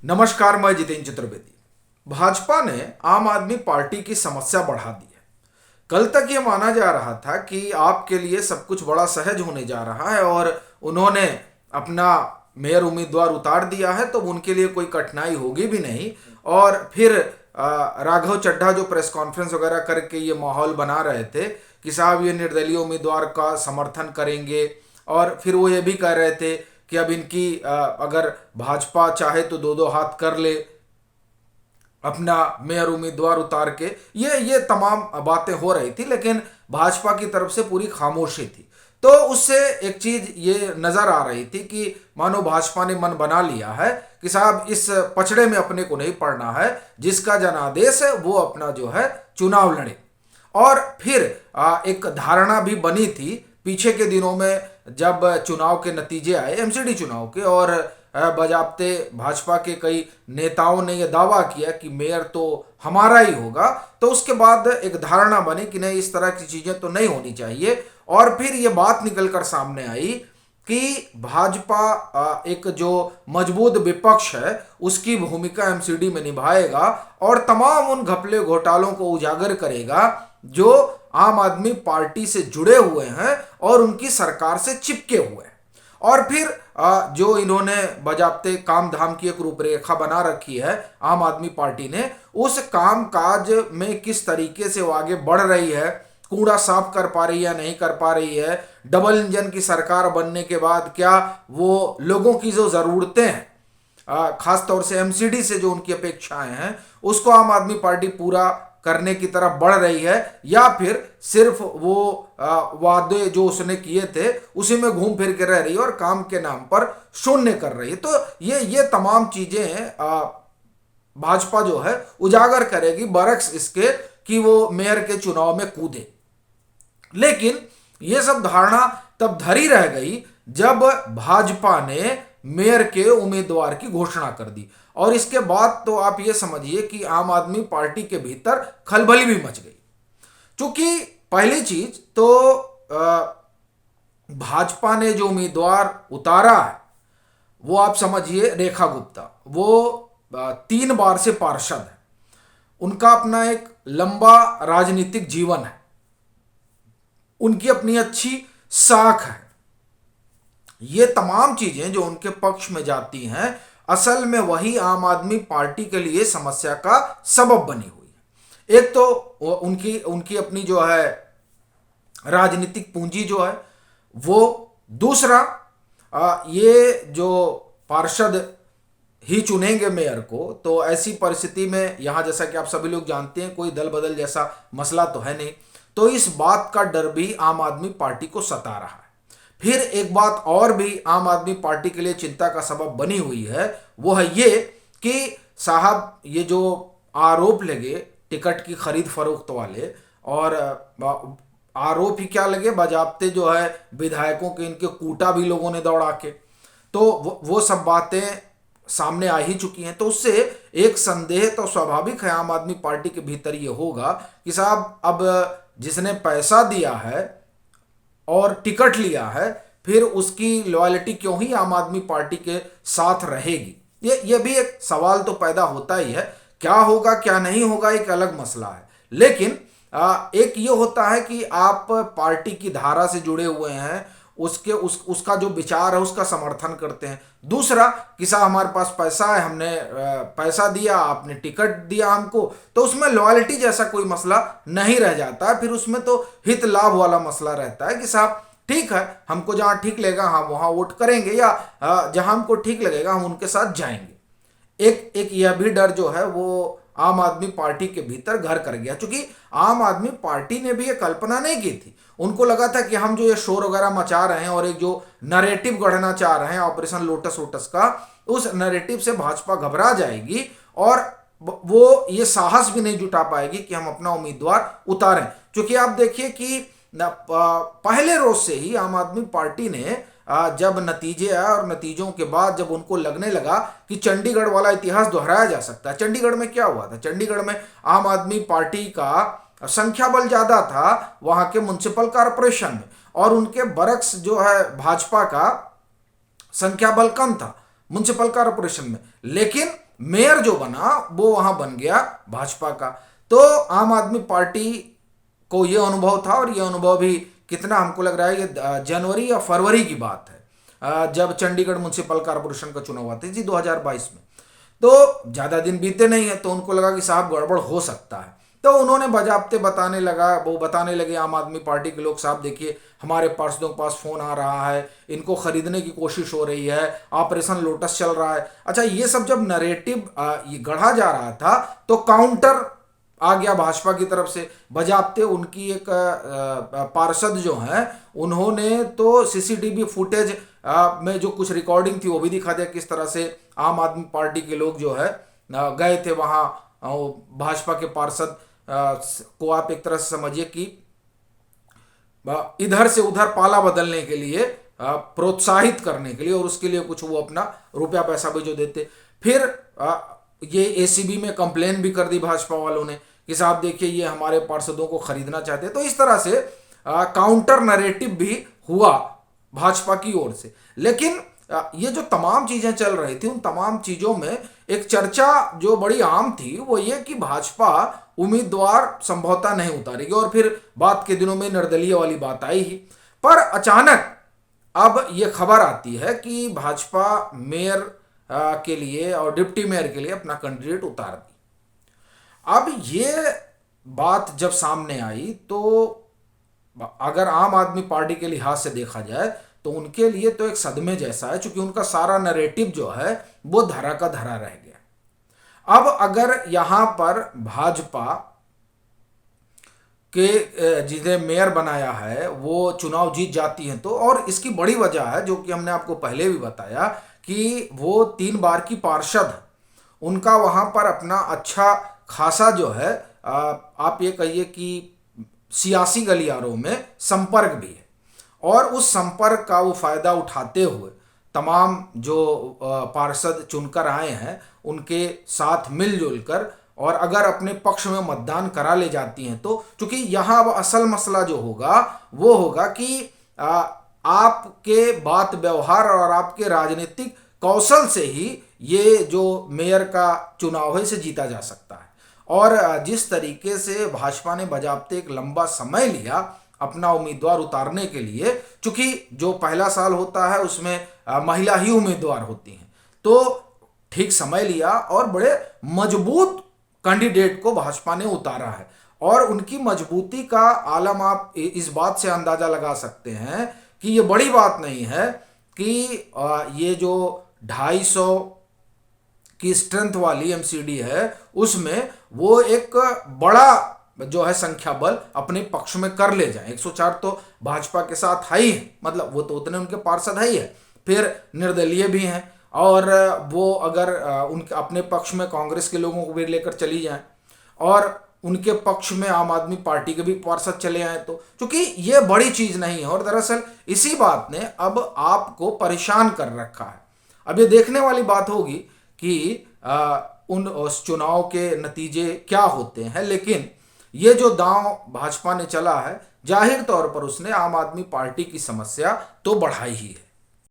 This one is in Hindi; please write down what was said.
नमस्कार, मैं जितेंद्र चतुर्वेदी। भाजपा ने आम आदमी पार्टी की समस्या बढ़ा दी है। कल तक ये माना जा रहा था कि आपके लिए सब कुछ बड़ा सहज होने जा रहा है और उन्होंने अपना मेयर उम्मीदवार उतार दिया है, तो उनके लिए कोई कठिनाई होगी भी नहीं। और फिर राघव चड्ढा जो प्रेस कॉन्फ्रेंस वगैरह करके ये माहौल बना रहे थे कि साहब ये निर्दलीय उम्मीदवार का समर्थन करेंगे, और फिर वो ये भी कह रहे थे कि अब इनकी अगर भाजपा चाहे तो दो दो हाथ कर ले अपना मेयर उम्मीदवार उतार के। ये तमाम बातें हो रही थी, लेकिन भाजपा की तरफ से पूरी खामोशी थी। तो उससे एक चीज ये नजर आ रही थी कि मानो भाजपा ने मन बना लिया है कि साहब इस पचड़े में अपने को नहीं पड़ना है, जिसका जनादेश है वो अपना जो है चुनाव लड़े। और फिर एक धारणा भी बनी थी पीछे के दिनों में, जब चुनाव के नतीजे आए एमसीडी चुनाव के, और बजाबते भाजपा के कई नेताओं ने यह दावा किया कि मेयर तो हमारा ही होगा। तो उसके बाद एक धारणा बनी कि नहीं, इस तरह की चीजें तो नहीं होनी चाहिए। और फिर ये बात निकल कर सामने आई कि भाजपा एक जो मजबूत विपक्ष है उसकी भूमिका एमसीडी में निभाएगा और तमाम उन घपले घोटालों को उजागर करेगा जो आम आदमी पार्टी से जुड़े हुए हैं और उनकी सरकार से चिपके हुए हैं। और फिर जो इन्होंने बजाबते काम धाम की एक रूपरेखा बना रखी है आम आदमी पार्टी ने, उस काम काज में किस तरीके से वो आगे बढ़ रही है, कूड़ा साफ कर पा रही है नहीं कर पा रही है, डबल इंजन की सरकार बनने के बाद क्या वो लोगों की जो ज़रूरतें हैं खास तौर से एमसीडी से जो उनकी अपेक्षाएं हैं उसको आम आदमी पार्टी पूरा करने की तरफ बढ़ रही है, या फिर सिर्फ वो वादे जो उसने किए थे उसी में घूम फिर के रह रही है और काम के नाम पर शून्य कर रही है। तो ये तमाम चीजें भाजपा जो है उजागर करेगी बरक्स इसके कि वो मेयर के चुनाव में कूदे। लेकिन ये सब धारणा तब धरी रह गई जब भाजपा ने मेयर के उम्मीदवार की घोषणा कर दी, और इसके बाद तो आप ये समझिए कि आम आदमी पार्टी के भीतर खलबली भी मच गई। क्योंकि पहली चीज तो भाजपा ने जो उम्मीदवार उतारा है वो आप समझिए रेखा गुप्ता, वो 3 बार से पार्षद है, उनका अपना एक लंबा राजनीतिक जीवन है, उनकी अपनी अच्छी साख है। ये तमाम चीजें जो उनके पक्ष में जाती हैं असल में वही आम आदमी पार्टी के लिए समस्या का सबब बनी हुई है। एक तो उनकी उनकी अपनी जो है राजनीतिक पूंजी जो है वो, दूसरा ये जो पार्षद ही चुनेंगे मेयर को, तो ऐसी परिस्थिति में यहाँ जैसा कि आप सभी लोग जानते हैं कोई दल बदल जैसा मसला तो है नहीं, तो इस बात का डर भी आम आदमी पार्टी को सता रहा है। फिर एक बात और भी आम आदमी पार्टी के लिए चिंता का सबब बनी हुई है, वो है ये कि साहब ये जो आरोप लगे टिकट की खरीद फरोख्त वाले, और आरोप ही क्या लगे, बजाबते जो है विधायकों के इनके कूटा भी लोगों ने दौड़ा के, तो वो सब बातें सामने आ ही चुकी हैं। तो उससे एक संदेह तो स्वाभाविक है आम आदमी पार्टी के भीतर ये होगा कि साहब अब जिसने पैसा दिया है और टिकट लिया है, फिर उसकी लॉयल्टी क्यों ही आम आदमी पार्टी के साथ रहेगी। ये भी एक सवाल तो पैदा होता ही है। क्या होगा क्या नहीं होगा एक अलग मसला है, लेकिन एक ये होता है कि आप पार्टी की धारा से जुड़े हुए हैं, उसका जो विचार है उसका समर्थन करते हैं। दूसरा कि साहब हमारे पास पैसा है, हमने पैसा दिया, आपने टिकट दिया हमको, तो उसमें लॉयल्टी जैसा कोई मसला नहीं रह जाता है। फिर उसमें तो हित लाभ वाला मसला रहता है कि साहब ठीक है, हमको जहां ठीक लगेगा हम वहां वोट करेंगे, या जहां हमको ठीक लगेगा हम उनके साथ जाएंगे। एक यह भी डर जो है वो आम आदमी पार्टी के भीतर घर कर गया, क्योंकि आम आदमी पार्टी ने भी ये कल्पना नहीं की थी। उनको लगा था कि हम जो ये शोर वगैरह मचा रहे हैं और एक जो नैरेटिव गढ़ना चाह रहे हैं ऑपरेशन लोटस वोटस का, उस नैरेटिव से भाजपा घबरा जाएगी और वो ये साहस भी नहीं जुटा पाएगी कि हम अपना उम्मीदवार उतारें। क्योंकि आप देखिए कि पहले रोज से ही आम आदमी पार्टी ने जब नतीजे आए और नतीजों के बाद जब उनको लगने लगा कि चंडीगढ़ वाला इतिहास दोहराया जा सकता है। चंडीगढ़ में क्या हुआ था, चंडीगढ़ में आम आदमी पार्टी का संख्या बल ज्यादा था वहां के म्युनिसिपल कॉरपोरेशन में, और उनके बरक्स जो है भाजपा का संख्या बल कम था म्युनिसिपल कॉरपोरेशन में। लेकिन मेयर जो बना वो वहां बन गया भाजपा का। तो आम आदमी पार्टी को ये अनुभव था, और ये अनुभव भी कितना हमको लग रहा है ये जनवरी या फरवरी की बात है, जब चंडीगढ़ म्युनिसिपल कॉरपोरेशन का चुनाव हुआ था जी 2022 में। तो ज़्यादा दिन बीते नहीं है, तो उनको लगा कि साहब गड़बड़ हो सकता है। तो उन्होंने बजाबते बताने लगे आम आदमी पार्टी के लोग, साहब देखिए हमारे पार्षदों के पास फोन आ रहा है, इनको खरीदने की कोशिश हो रही है, ऑपरेशन लोटस चल रहा है। अच्छा, ये सब जब नरेटिव ये गढ़ा जा रहा था तो काउंटर आ गया भाजपा की तरफ से बजाबते। उनकी एक पार्षद जो हैं उन्होंने तो सीसीटीवी फुटेज में जो कुछ रिकॉर्डिंग थी वो भी दिखा दिया, किस तरह से आम आदमी पार्टी के लोग जो है गए थे वहाँ भाजपा के पार्षद को आप एक तरह से समझिए कि इधर से उधर पाला बदलने के लिए, प्रोत्साहित करने के लिए, और उसके लिए कुछ वो अपना रुपया पैसा भी जो देते। फिर ये एसीबी में कंप्लेन भी कर दी भाजपा वालों ने कि साहब देखिए ये हमारे पार्षदों को खरीदना चाहते हैं। तो इस तरह से काउंटर नरेटिव भी हुआ भाजपा की ओर से। लेकिन ये जो तमाम चीजें चल रही थी, उन तमाम चीजों में एक चर्चा जो बड़ी आम थी वो ये कि भाजपा उम्मीदवार संभवतः नहीं उतारेगी, और फिर बात के दिनों में निर्दलीय वाली बात आई ही। पर अचानक अब ये खबर आती है कि भाजपा मेयर के लिए और डिप्टी मेयर के लिए अपना कैंडिडेट उतार दी। अब ये बात जब सामने आई तो अगर आम आदमी पार्टी के लिहाज से देखा जाए तो उनके लिए तो एक सदमे जैसा है, क्योंकि उनका सारा नैरेटिव जो है वो धरा का धरा रह गया। अब अगर यहां पर भाजपा के जिन्हें मेयर बनाया है वो चुनाव जीत जाती हैं तो, और इसकी बड़ी वजह है जो कि हमने आपको पहले भी बताया कि वो 3 बार की पार्षद, उनका वहां पर अपना अच्छा खासा जो है आप ये कहिए कि सियासी गलियारों में संपर्क भी है, और उस संपर्क का वो फायदा उठाते हुए तमाम जो पार्षद चुनकर आए हैं उनके साथ मिलजुल कर, और अगर अपने पक्ष में मतदान करा ले जाती हैं तो, चूंकि यहाँ अब असल मसला जो होगा वो होगा कि आपके बात व्यवहार और आपके राजनीतिक कौशल से ही ये जो मेयर का चुनाव है इसे जीता जा सकता है। और जिस तरीके से भाजपा ने बजाबते एक लंबा समय लिया अपना उम्मीदवार उतारने के लिए, चूंकि जो पहला साल होता है उसमें महिला ही उम्मीदवार होती हैं, तो ठीक समय लिया और बड़े मजबूत कैंडिडेट को भाजपा ने उतारा है। और उनकी मजबूती का आलम आप इस बात से अंदाजा लगा सकते हैं कि ये बड़ी बात नहीं है कि ये जो 250 की स्ट्रेंथ वाली एमसीडी है उसमें वो एक बड़ा जो है संख्या बल अपने पक्ष में कर ले जाए। 104 तो भाजपा के साथ है ही है, मतलब वो तो उतने उनके पार्षद है ही है, फिर निर्दलीय भी हैं, और वो अगर उनके अपने पक्ष में कांग्रेस के लोगों को भी लेकर चली जाएं और उनके पक्ष में आम आदमी पार्टी के भी पार्षद चले आए, तो चूंकि ये बड़ी चीज नहीं है। और दरअसल इसी बात ने अब आपको परेशान कर रखा है। अब ये देखने वाली बात होगी कि उस चुनाव के नतीजे क्या होते हैं, लेकिन ये जो दांव भाजपा ने चला है जाहिर तौर पर उसने आम आदमी पार्टी की समस्या तो बढ़ाई ही है।